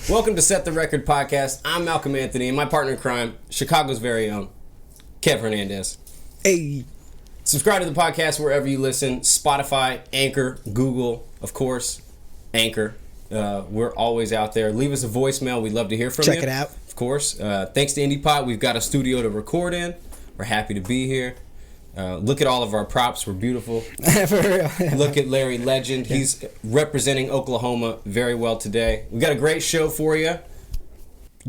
Welcome to Set the Record Podcast. I'm Malcolm Anthony, and my partner in crime, Chicago's very own, Kev Hernandez. Hey. Subscribe to the podcast wherever you listen. Spotify, Anchor, Google, of course, Anchor. We're always out there. Leave us a voicemail. We'd love to hear from you. Check it out. Of course. Thanks to IndiePod, we've got a studio to record in. We're happy to be here. Look at all of our props. We're beautiful. For real. Look at Larry Legend. He's representing Oklahoma very well today. We got a great show for you.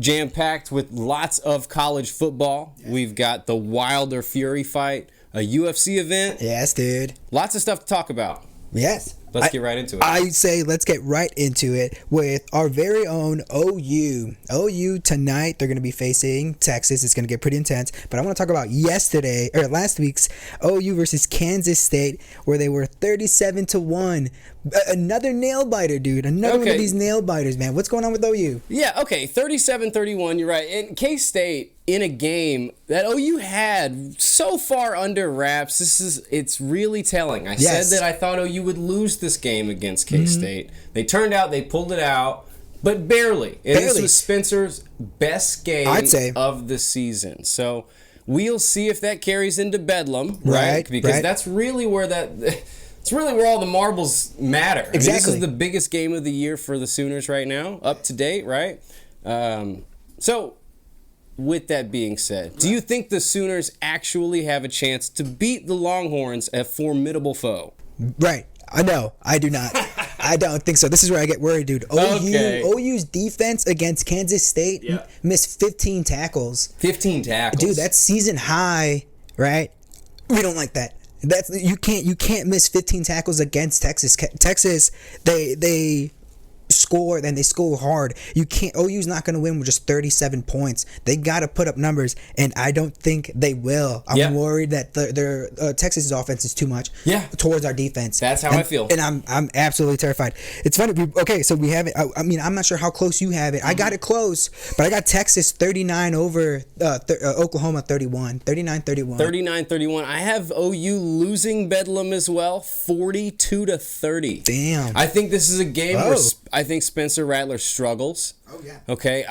Jam-packed with lots of college football. We've got the Wilder Fury fight, a UFC event. Yes, dude. Lots of stuff to talk about. Yes. Let's get right into it. I say let's get right into it with our very own OU. OU tonight, they're going to be facing Texas. It's going to get pretty intense. But I want to talk about last week's OU versus Kansas State, where they were 37-1. Another nail biter, dude. Another one of these nail biters, man. What's going on with OU? Yeah, okay. 37-31, you're right. And K-State, in a game that OU had so far under wraps, it's really telling. I said that I thought OU would lose this game against K-State. Mm-hmm. They turned out they pulled it out, but barely. And this was Spencer's best game of the season. So we'll see if that carries into Bedlam, right? Because that's really where it's really where all the marbles matter. Exactly. I mean, this is the biggest game of the year for the Sooners right now, up to date, right? So with that being said, do you think the Sooners actually have a chance to beat the Longhorns, a formidable foe? Right. No, I do not. I don't think so. This is where I get worried, dude. OU's defense against Kansas State missed 15 tackles. 15 tackles. Dude, that's season high, right? We don't like that. You can't miss 15 tackles against Texas. Texas, they score and they score hard. OU's not going to win with just 37 points. They got to put up numbers, and I don't think they will. I'm worried that their Texas's offense is too much towards our defense. That's how I feel. And I'm absolutely terrified. It's funny. So we have it. I mean, I'm not sure how close you have it. I got it close, but I got Texas 39 over Oklahoma 31. 39-31. 39-31. I have OU losing Bedlam as well, 42-30. Damn. I think this is a game where I think Spencer Rattler struggles. Oh yeah. Okay.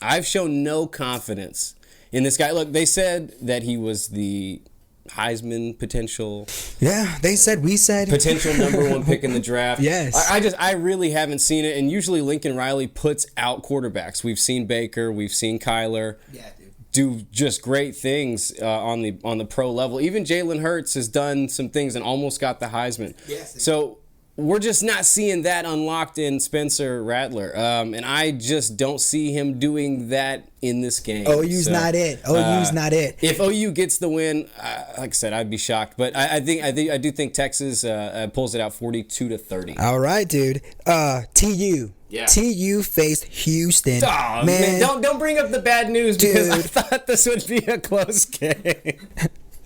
I've shown no confidence in this guy. Look, they said that he was the Heisman potential. Yeah, they said. We said potential number one pick in the draft. Yes. I really haven't seen it. And usually Lincoln Riley puts out quarterbacks. We've seen Baker. We've seen Kyler. Yeah. Do just great things on the pro level. Even Jalen Hurts has done some things and almost got the Heisman. Yes. So we're just not seeing that unlocked in Spencer Rattler. And I just don't see him doing that in this game. OU's not it. OU's not it. If OU gets the win, like I said, I'd be shocked. But I do think Texas pulls it out 42-30. All right, dude. TU. Yeah. TU faced Houston. Oh, man. Don't bring up the bad news, because I thought this would be a close game.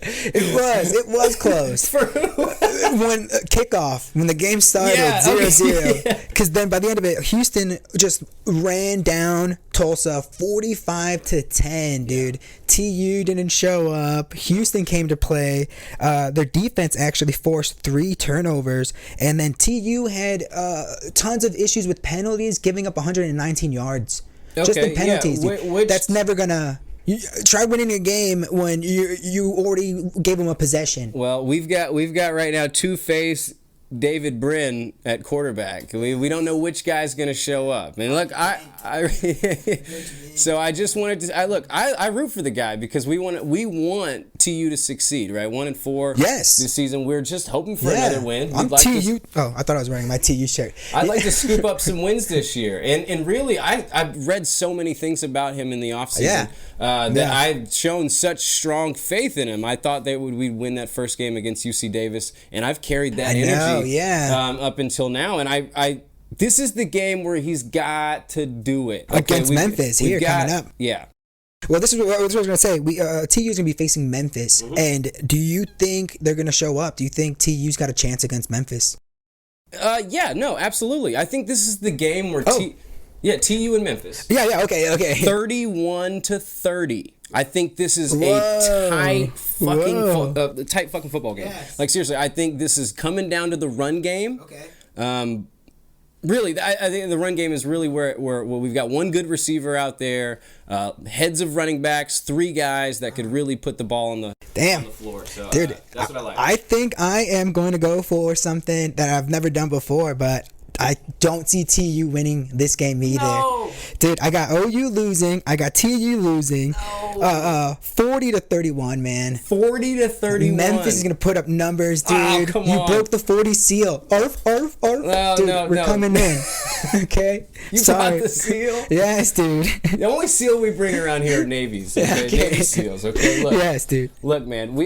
It was close. For who? When kickoff, when the game started 0-0. Because then by the end of it, Houston just ran down Tulsa 45-10, dude. TU didn't show up. Houston came to play. Their defense actually forced 3 turnovers, and then TU had tons of issues with penalties, giving up 119 yards. Just in penalties. Dude. That's never gonna. Try winning a game when you already gave them a possession. Well, we've got right now Two-Face David Brin at quarterback. We don't know which guy's going to show up. And look, so I just wanted to. I root for the guy because we want TU to succeed, right? 1-4. Yes. This season, we're just hoping for another win. I'm TU. I thought I was wearing my TU shirt. I'd like to scoop up some wins this year, and really, I've read so many things about him in the offseason that I've shown such strong faith in him. I thought we'd win that first game against UC Davis, and I've carried that energy up until now, and this is the game where he's got to do it. Against Memphis coming up. Yeah. Well, this is what I was going to say. TU is going to be facing Memphis. Mm-hmm. And do you think they're going to show up? Do you think TU's got a chance against Memphis? No, absolutely. I think this is the game where TU and Memphis. Yeah, okay. 31-30. I think this is a tight fucking football game. Yes. Like, seriously, I think this is coming down to the run game. Okay. Really, I think the run game is really where we've got one good receiver out there, heads of running backs, 3 guys that could really put the ball on the floor. So, dude, that's what I like. I think I am going to go for something that I've never done before, but I don't see TU winning this game either. No. Dude, I got OU losing. I got TU losing. No. 40-31, man. 40-31. Memphis is going to put up numbers, dude. Oh, come on. You broke the 40 seal. Arf, arf, arf. No, dude, no, we're coming in. Okay? You brought the seal? Yes, dude. The only seal we bring around here are Navies. Okay? Okay. Navy seals, okay? Look. Yes, dude. Look, man.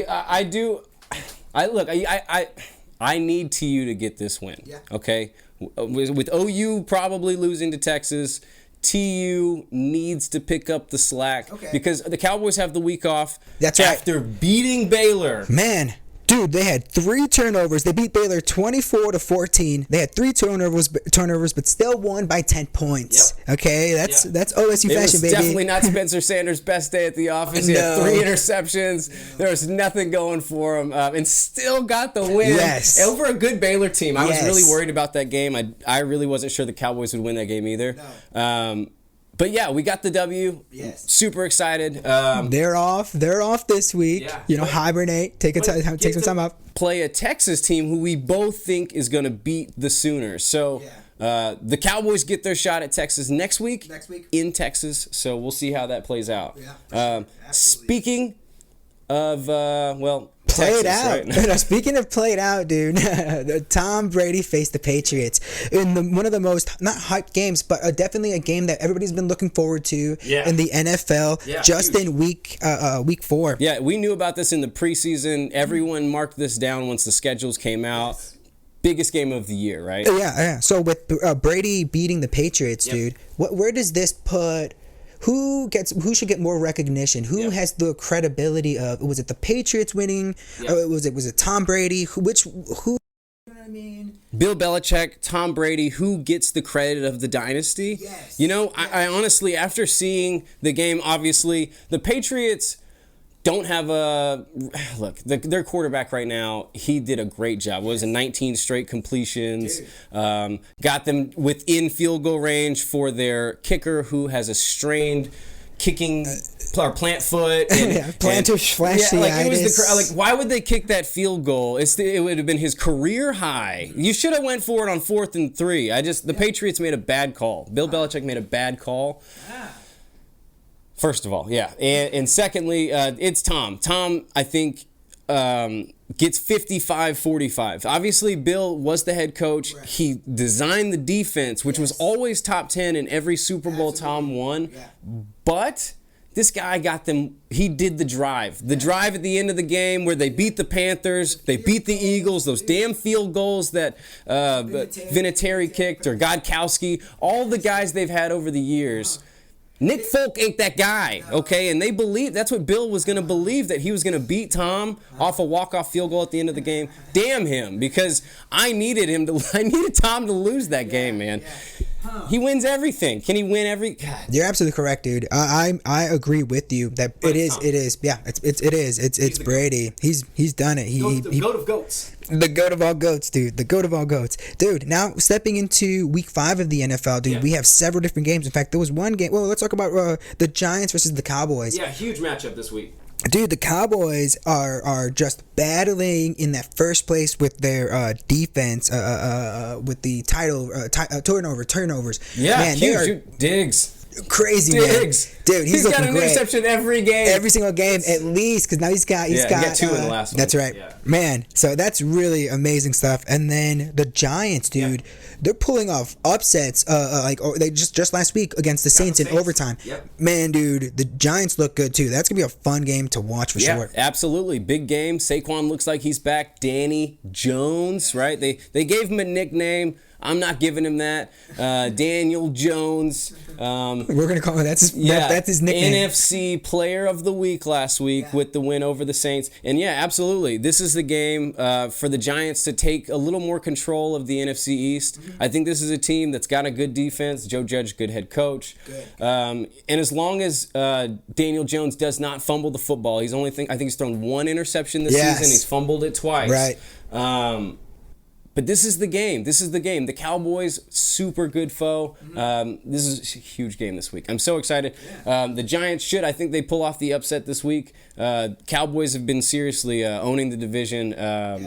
I need TU to get this win. Yeah. Okay? With OU probably losing to Texas, TU needs to pick up the slack because the Cowboys have the week off. That's right. After beating Baylor. Man, dude, they had 3 turnovers. They beat Baylor 24-14. They had 3 turnovers, but still won by 10 points. Yep. Okay, that's OSU fashion, baby. It was definitely not Spencer Sanders' best day at the office. He had 3 interceptions. There was nothing going for him, and still got the win. Yes. Over a good Baylor team. I was really worried about that game. I really wasn't sure the Cowboys would win that game either. No. But yeah, we got the W. Yes. Super excited. They're off this week. Yeah. Hibernate. Take some time off. Play a Texas team who we both think is going to beat the Sooners. So the Cowboys get their shot at Texas next week in Texas. So we'll see how that plays out. Yeah, speaking of Play Texas, it out. Right? Speaking of play it out, dude, Tom Brady faced the Patriots in one of the most, not hyped games, but definitely a game that everybody's been looking forward to in the NFL in week 4. Yeah, we knew about this in the preseason. Everyone marked this down once the schedules came out. Yes. Biggest game of the year, right? Yeah. So with Brady beating the Patriots, dude, where does this put... Who should get more recognition? Who has the credibility of? Was it the Patriots winning? Or was it Tom Brady? Who? You know what I mean? Bill Belichick, Tom Brady. Who gets the credit of the dynasty? Yes. You know, I honestly, after seeing the game, obviously the Patriots don't have their quarterback right now. He did a great job. What was it, 19 straight completions? Got them within field goal range for their kicker, who has a strained kicking or plant foot. Plantar fasciitis. Why would they kick that field goal? It would have been his career high. You should have went for it on 4th and 3. The Patriots made a bad call. Bill Belichick made a bad call. First of all, and secondly, it's Tom. Tom, I think, gets 55-45. Obviously, Bill was the head coach. Right. He designed the defense, which was always top 10 in every Super Bowl Tom won. Yeah. But this guy got them. He did the drive. The drive at the end of the game where they beat the Panthers, they beat the Eagles, those damn field goals that Vinatieri kicked or Godkowski, all the guys they've had over the years. Nick Folk ain't that guy, okay? And they believe that's what Bill was going to believe, that he was going to beat Tom off a walk-off field goal at the end of the game. Damn him, because I needed Tom to lose that game, man. He wins everything. Can he win every? God. You're absolutely correct, dude. I agree with you that it is. Yeah, it is. It's Brady. He's done it. The goat of goats. The goat of all goats, dude. The goat of all goats. Dude, now stepping into week 5 of the NFL, dude, we have several different games. In fact, there was one game. Well, let's talk about the Giants versus the Cowboys. Yeah, huge matchup this week. Dude, the Cowboys are just battling in that first place with their defense, with the turnovers. Yeah, man, huge. Diggs. Crazy, Diggs. Man. Dude, he's got an great. interception every game. Every single game, at least, because now he's got he got 2 in the last one. That's right. Yeah. Man, so that's really amazing stuff. And then the Giants, dude, they're pulling off upsets they just last week against the Saints in overtime. Yep. Man, dude, the Giants look good too. That's going to be a fun game to watch for sure. Absolutely. Big game. Saquon looks like he's back. Danny Jones, right? They gave him a nickname. I'm not giving him that. Daniel Jones. We're gonna call him that's his nickname. NFC Player of the Week last week with the win over the Saints. And absolutely, this is the game for the Giants to take a little more control of the NFC East. Mm-hmm. I think this is a team that's got a good defense. Joe Judge, good head coach. Good. And as long as Daniel Jones does not fumble the football, I think he's thrown 1 interception this season. He's fumbled it twice. Right. But this is the game. The Cowboys, super good foe. This is a huge game this week. I'm so excited. The Giants I think they pull off the upset this week. Cowboys have been seriously owning the division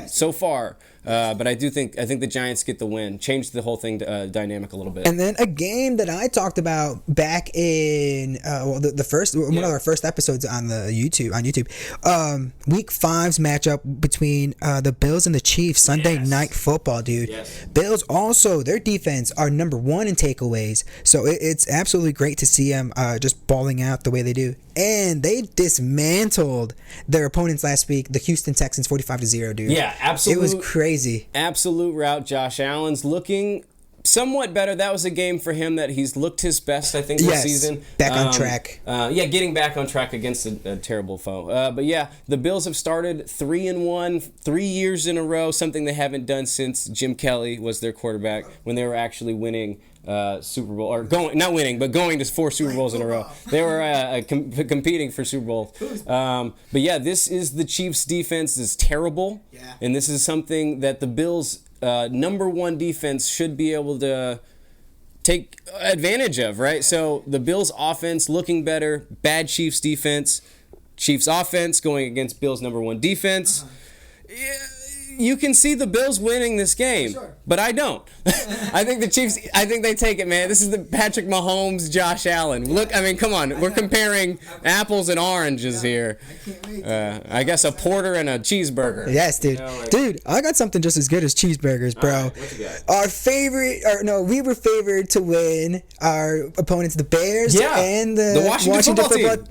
so far. But I think the Giants get the win, change the whole thing dynamic a little bit. And then a game that I talked about back in one of our first episodes on YouTube. Week 5's matchup between the Bills and the Chiefs, Sunday Night Football, dude. Yes. Bills also, their defense are number 1 in takeaways, so it's absolutely great to see them just balling out the way they do. And they dismantled their opponents last week, the Houston Texans, 45-0, dude. Yeah, absolutely. It was crazy. Absolute rout. Josh Allen's looking somewhat better. That was a game for him that he's looked his best, I think, this season. Back on track. Getting back on track against a terrible foe. But yeah, the Bills have started 3-1, 3 years in a row, something they haven't done since Jim Kelly was their quarterback, when they were actually winning Super Bowl, or not winning, but going to 4 Super Bowls in a row. They were competing for Super Bowls. But yeah, this is the Chiefs' defense is terrible, and this is something that the Bills' number 1 defense should be able to take advantage of, right? So the Bills' offense looking better, bad Chiefs' defense, Chiefs' offense going against Bills' number 1 defense. Yeah, you can see the Bills winning this game, but I don't. I think the Chiefs, I think they take it, man. This is the Patrick Mahomes, Josh Allen. Look, I mean, come on. We're comparing apples and oranges here. I guess a porter and a cheeseburger. Yes, dude. Dude, I got something just as good as cheeseburgers, bro. What you got? We were favored to win. Our opponents, the Bears and the Washington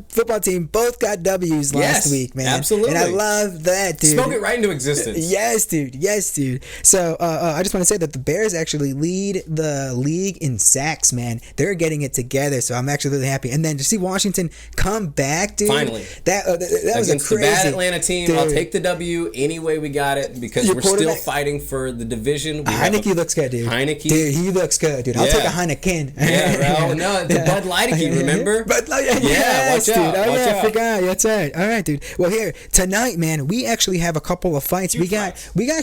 football team, both got W's last week, man. Absolutely. And I love that, dude. Spoke it right into existence. Yes, dude. So I just want to say that the Bears actually lead the league in sacks, man. They're getting it together, so I'm actually really happy. And then to see Washington come back, dude. Finally. That was a against crazy. the bad Atlanta team. Dude. I'll take the W any way we got it, because we're still fighting for the division. Heineke looks good, dude. Dude, he looks good, dude. I'll take a Heineken. Yeah, bro. No, the Bud Light, remember? Bud Light, yes, watch out. Dude. I forgot. That's right. All right, dude. Well, here tonight, man, we actually have a couple of fights. We got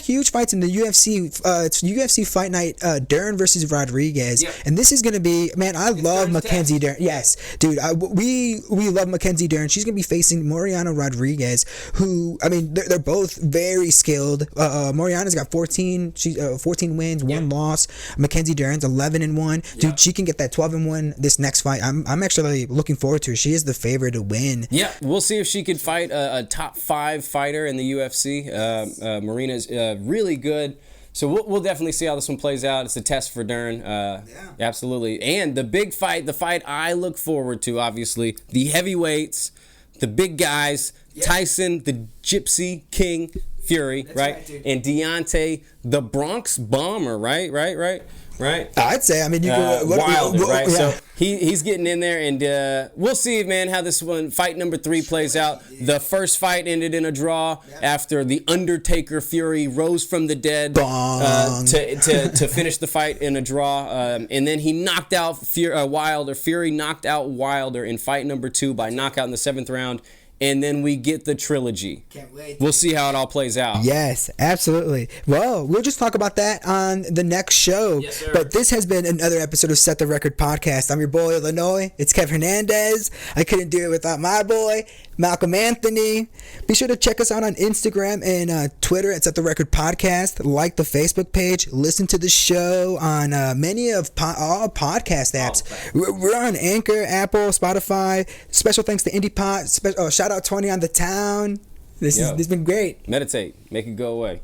huge fights in the UFC. It's UFC Fight Night. Dern versus Rodriguez, and this is gonna be, man. I love Mackenzie Dern. Yes, dude. We love Mackenzie Dern. She's gonna be facing Mariana Rodriguez, who, I mean, they're both very skilled. Mariana's got 14 wins, 1 loss. Mackenzie Dern's 11-1. Dude, she can get that 12-1 this next fight. I'm actually looking forward to her. She is the favorite to win. Yeah, we'll see if she could fight a top 5 fighter in the UFC. Marina's really good. So we'll definitely see how this one plays out. It's a test for Dern. Absolutely. And the big fight, the fight I look forward to, obviously, the heavyweights, the big guys, Tyson, the Gypsy King Fury, right? And Deontay, the Bronx Bomber, right? I'd say. I mean, you Wilder, right? So he's getting in there, and we'll see, man, how this one, fight number 3, plays out. The first fight ended in a draw after the Undertaker Fury rose from the dead to finish the fight in a draw, and then he knocked out Wilder. Fury knocked out Wilder in fight number 2 by knockout in the 7th round. And then we get the trilogy. Can't wait. We'll see how it all plays out. Yes, absolutely. Well, we'll just talk about that on the next show. Yes, sir. But this has been another episode of Set the Record Podcast. I'm your boy, Illinois. It's Kev Hernandez. I couldn't do it without my boy, Malcolm Anthony. Be sure to check us out on Instagram and Twitter at Set the Record Podcast. Like the Facebook page. Listen to the show on many of all podcast apps. We're on Anchor, Apple, Spotify. Special thanks to IndiePod. Shout out 20 on the town. This has been great. Meditate. Make it go away.